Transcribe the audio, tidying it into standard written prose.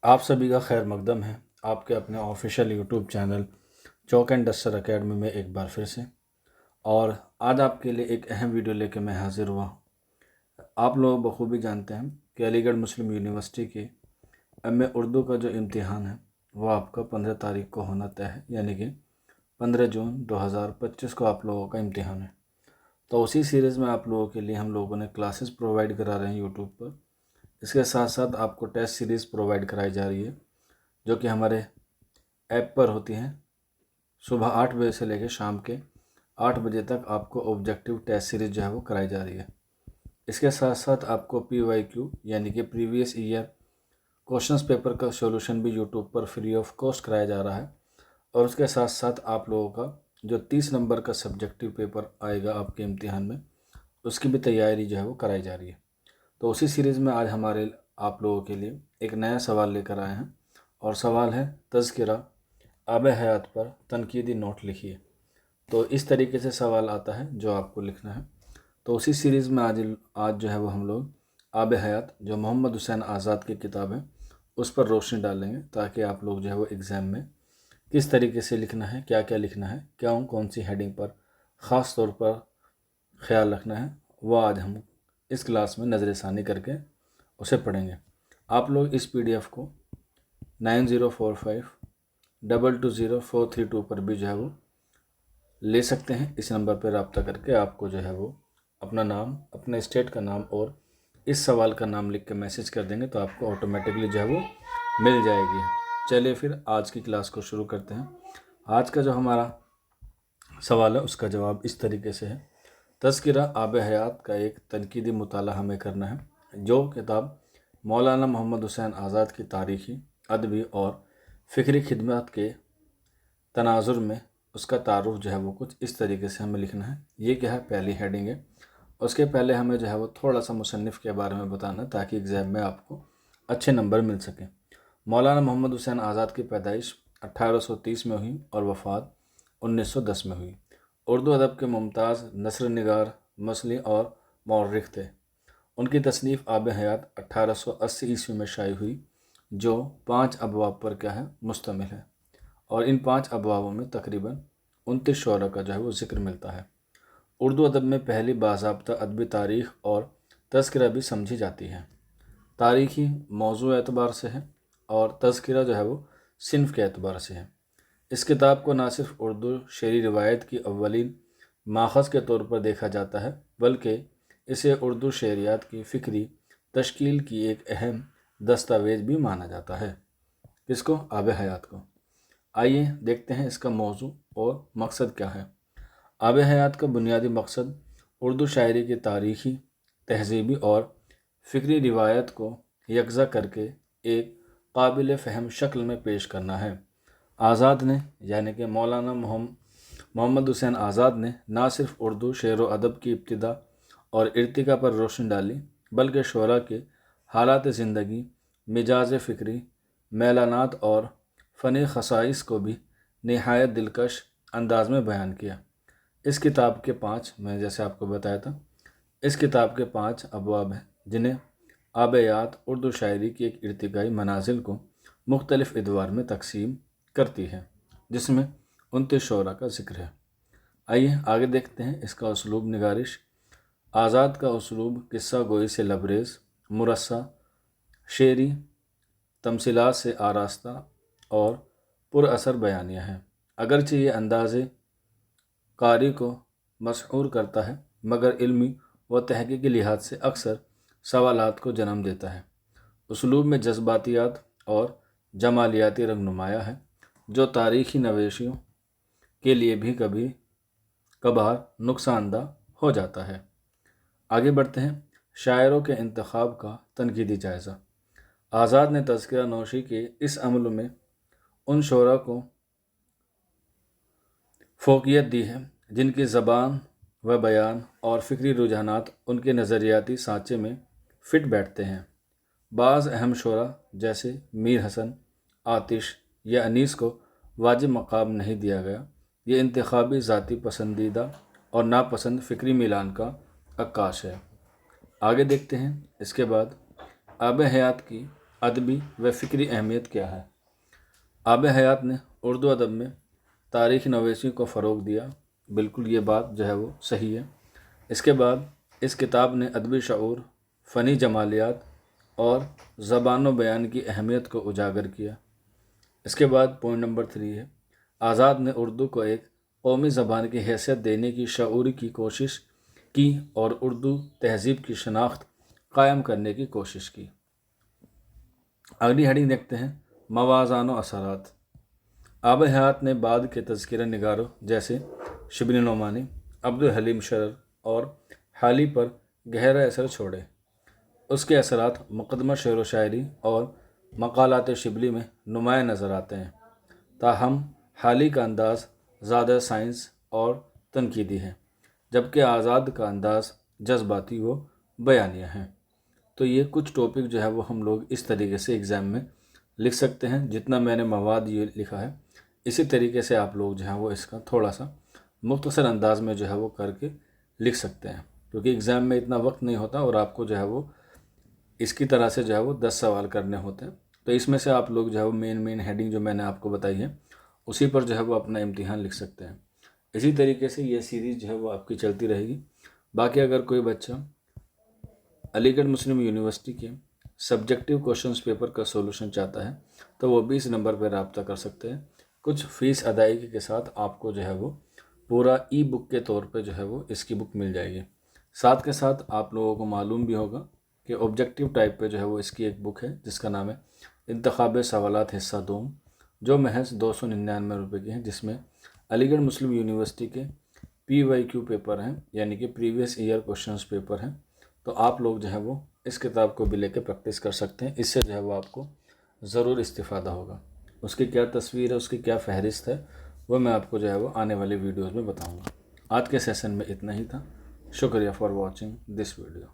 آپ سبھی کا خیر مقدم ہے آپ کے اپنے official YouTube channel Chowk and duster academy میں ایک بار پھر سے، اور آج آپ کے لیے ایک اہم ویڈیو لے کے میں حاضر ہوا۔ آپ لوگ بخوبی جانتے ہیں کہ علی گڑھ مسلم یونیورسٹی کے ایم اے اردو کا جو امتحان ہے وہ آپ کا 15 تاریخ کو ہونا طے ہے، یعنی کہ 15 جون 2025 کو آپ لوگوں کا امتحان ہے۔ تو اسی سیریز میں آپ لوگوں کے لیے ہم لوگوں نے کلاسز پرووائڈ کرا رہے ہیں یوٹیوب پر۔ اس کے ساتھ ساتھ آپ کو ٹیسٹ سیریز پرووائڈ کرائی جا رہی ہے جو کہ ہمارے ایپ پر ہوتی ہیں۔ صبح 8 بجے سے لے کے شام کے 8 بجے تک آپ کو آبجیکٹیو ٹیسٹ سیریز جو ہے وہ کرائی جا رہی ہے۔ اس کے ساتھ ساتھ آپ کو PYQ یعنی کہ پریویس ایئر کوشچنس پیپر کا سولوشن بھی YouTube per free of cost کرایا جا رہا ہے، اور اس کے ساتھ ساتھ آپ لوگوں کا جو 30 نمبر کا سبجیکٹیو پیپر آئے گا آپ کے امتحان میں، اس کی بھی تیاری جو ہے وہ کرائی جا رہی ہے۔ تو اسی سیریز میں آج ہمارے آپ لوگوں کے لیے ایک نیا سوال لے کر آئے ہیں، اور سوال ہے تذکرہ آب حیات پر تنقیدی نوٹ لکھیے۔ تو اس طریقے سے سوال آتا ہے جو آپ کو لکھنا ہے۔ تو اسی سیریز میں آج جو ہے وہ ہم لوگ آب حیات جو محمد حسین آزاد کی کتاب ہے اس پر روشنی ڈالیں گے، تاکہ آپ لوگ جو ہے وہ ایگزام میں کس طریقے سے لکھنا ہے، کیا کیا لکھنا ہے، کون سی ہیڈنگ پر خاص طور پر خیال رکھنا ہے، وہ آج ہم اس کلاس میں نظر ثانی کر کے اسے پڑھیں گے۔ آپ لوگ اس PDF کو 9045220432 پر بھی جو ہے وہ لے سکتے ہیں۔ اس نمبر پر رابطہ کر کے آپ کو جو ہے وہ اپنا نام، اپنے اسٹیٹ کا نام اور اس سوال کا نام لکھ کے میسج کر دیں گے تو آپ کو آٹومیٹکلی جو ہے وہ مل جائے گی۔ چلیے پھر آج کی کلاس کو شروع کرتے ہیں۔ آج کا جو ہمارا سوال ہے اس کا جواب اس طریقے سے ہے۔ تذکرہ آب حیات کا ایک تنقیدی مطالعہ ہمیں کرنا ہے۔ جو کتاب مولانا محمد حسین آزاد کی تاریخی، ادبی اور فکری خدمات کے تناظر میں اس کا تعارف جو ہے وہ کچھ اس طریقے سے ہمیں لکھنا ہے۔ یہ کیا ہے، پہلی ہیڈنگ ہے۔ اس کے پہلے ہمیں جو ہے وہ تھوڑا سا مصنف کے بارے میں بتانا ہے تاکہ ایگزام میں آپ کو اچھے نمبر مل سکیں۔ مولانا محمد حسین آزاد کی پیدائش 1830 میں ہوئی اور وفات 1910 میں ہوئی۔ اردو ادب کے ممتاز نثر نگار، مصنع اور مورخ تھے۔ ان کی تصنیف آب حیات 1880 میں شائع ہوئی، جو 5 ابواب پر کیا ہے مشتمل ہے، اور ان 5 ابوابوں میں تقریباً 29 شعراء کا جو ہے وہ ذکر ملتا ہے۔ اردو ادب میں پہلی باضابطہ ادبی تاریخ اور تذکرہ بھی سمجھی جاتی ہے۔ تاریخی موضوع اعتبار سے ہے اور تذکرہ جو ہے وہ صنف کے اعتبار سے ہے۔ اس کتاب کو نہ صرف اردو شعری روایت کی اولین ماخذ کے طور پر دیکھا جاتا ہے، بلکہ اسے اردو شعریات کی فکری تشکیل کی ایک اہم دستاویز بھی مانا جاتا ہے۔ اس کو آب حیات کو آئیے دیکھتے ہیں اس کا موضوع اور مقصد کیا ہے۔ آب حیات کا بنیادی مقصد اردو شاعری کی تاریخی، تہذیبی اور فکری روایت کو یکجا کر کے ایک قابل فہم شکل میں پیش کرنا ہے۔ آزاد نے یعنی کہ مولانا محمد حسین آزاد نے نہ صرف اردو شعر و ادب کی ابتدا اور ارتقاء پر روشنی ڈالی، بلکہ شعراء کے حالات زندگی، مزاج فکری، میلانات اور فنی خصائص کو بھی نہایت دلکش انداز میں بیان کیا۔ اس کتاب کے 5 میں جیسے آپ کو بتایا تھا، اس کتاب کے 5 ابواب ہیں جنہیں آب حیات اردو شاعری کی ایک ارتقائی منازل کو مختلف ادوار میں تقسیم کرتی ہے، جس میں 29 شعراء کا ذکر ہے۔ آئیے آگے دیکھتے ہیں اس کا اسلوب نگارش۔ آزاد کا اسلوب قصہ گوئی سے لبریز، مرصع، شعری تمثیلات سے آراستہ اور پر اثر بیانیہ ہے۔ اگرچہ یہ انداز قاری کو مسحور کرتا ہے، مگر علمی و تحقیقی لحاظ سے اکثر سوالات کو جنم دیتا ہے۔ اسلوب میں جذباتیات اور جمالیاتی رنگ نمایاں ہے، جو تاریخی نویسیوں کے لیے بھی کبھی کبھار نقصان دہ ہو جاتا ہے۔ آگے بڑھتے ہیں۔ شاعروں کے انتخاب کا تنقیدی جائزہ۔ آزاد نے تذکرہ نوشی کے اس عمل میں ان شعراء کو فوقیت دی ہے جن کی زبان و بیان اور فکری رجحانات ان کے نظریاتی سانچے میں فٹ بیٹھتے ہیں۔ بعض اہم شعراء جیسے میر حسن، آتش یا انیس کو واجب مقام نہیں دیا گیا۔ یہ انتخابی ذاتی پسندیدہ اور ناپسند فکری میلان کا عکاس ہے۔ آگے دیکھتے ہیں اس کے بعد آب حیات کی ادبی و فکری اہمیت کیا ہے؟ آب حیات نے اردو ادب میں تاریخ نویسی کو فروغ دیا، بالکل یہ بات جو ہے وہ صحیح ہے۔ اس کے بعد اس کتاب نے ادبی شعور، فنی جمالیات اور زبان و بیان کی اہمیت کو اجاگر کیا۔ اس کے بعد پوائنٹ نمبر 3 ہے، آزاد نے اردو کو ایک قومی زبان کی حیثیت دینے کی شعوری کی کوشش کی اور اردو تہذیب کی شناخت قائم کرنے کی کوشش کی۔ اگلی ہیڈنگ دیکھتے ہیں، موازان و اثرات۔ آب حیات نے بعد کے تذکرہ نگاروں جیسے شبلی نعمانی، عبدالحلیم شرر اور حالی پر گہرا اثر چھوڑے۔ اس کے اثرات مقدمہ شعر و شاعری اور مقالات شبلی میں نمایاں نظر آتے ہیں، تاہم حالی کا انداز زیادہ سائنس اور تنقیدی ہے، جبکہ آزاد کا انداز جذباتی و بیانیہ ہے۔ تو یہ کچھ ٹاپک جو ہے وہ ہم لوگ اس طریقے سے ایگزام میں لکھ سکتے ہیں، جتنا میں نے مواد یہ لکھا ہے اسی طریقے سے آپ لوگ جو ہے وہ اس کا تھوڑا سا مختصر انداز میں جو ہے وہ کر کے لکھ سکتے ہیں، کیونکہ ایگزام میں اتنا وقت نہیں ہوتا اور آپ کو جو ہے وہ اس کی طرح سے جو ہے وہ 10 سوال کرنے ہوتے ہیں۔ تو اس میں سے آپ لوگ جو ہے وہ مین ہیڈنگ جو میں نے آپ کو بتائی ہے اسی پر جو ہے وہ اپنا امتحان لکھ سکتے ہیں۔ اسی طریقے سے یہ سیریز جو ہے وہ آپ کی چلتی رہے گی۔ باقی اگر کوئی بچہ علی گڑھ مسلم یونیورسٹی کے سبجیکٹیو کوشچنس پیپر کا سولوشن چاہتا ہے تو وہ بھی اس نمبر پہ رابطہ کر سکتے ہیں۔ کچھ فیس ادائیگی کے ساتھ آپ کو جو ہے وہ پورا ای بک کے طور پہ جو ہے وہ اس کی بک مل جائے گی۔ ساتھ کے ساتھ آپ لوگوں کو معلوم بھی ہوگا کہ آبجیکٹیو ٹائپ پہ جو ہے وہ اس کی ایک بک ہے جس کا نام ہے انتخاب سوالات حصہ دوم، جو محض 299 روپے کی ہیں، جس میں علی گڑھ مسلم یونیورسٹی کے PYQ پیپر ہیں، یعنی کہ پریویس ایئر کوشچنس پیپر ہیں۔ تو آپ لوگ جو ہے وہ اس کتاب کو بھی لے کے پریکٹس کر سکتے ہیں، اس سے جو ہے وہ آپ کو ضرور استفادہ ہوگا۔ اس کی کیا تصویر ہے، اس کی کیا فہرست ہے، وہ میں آپ کو جو ہے وہ آنے والی ویڈیوز میں بتاؤں گا۔ آج کے سیشن میں اتنا ہی تھا۔ شکریہ فار واچنگ دس ویڈیو۔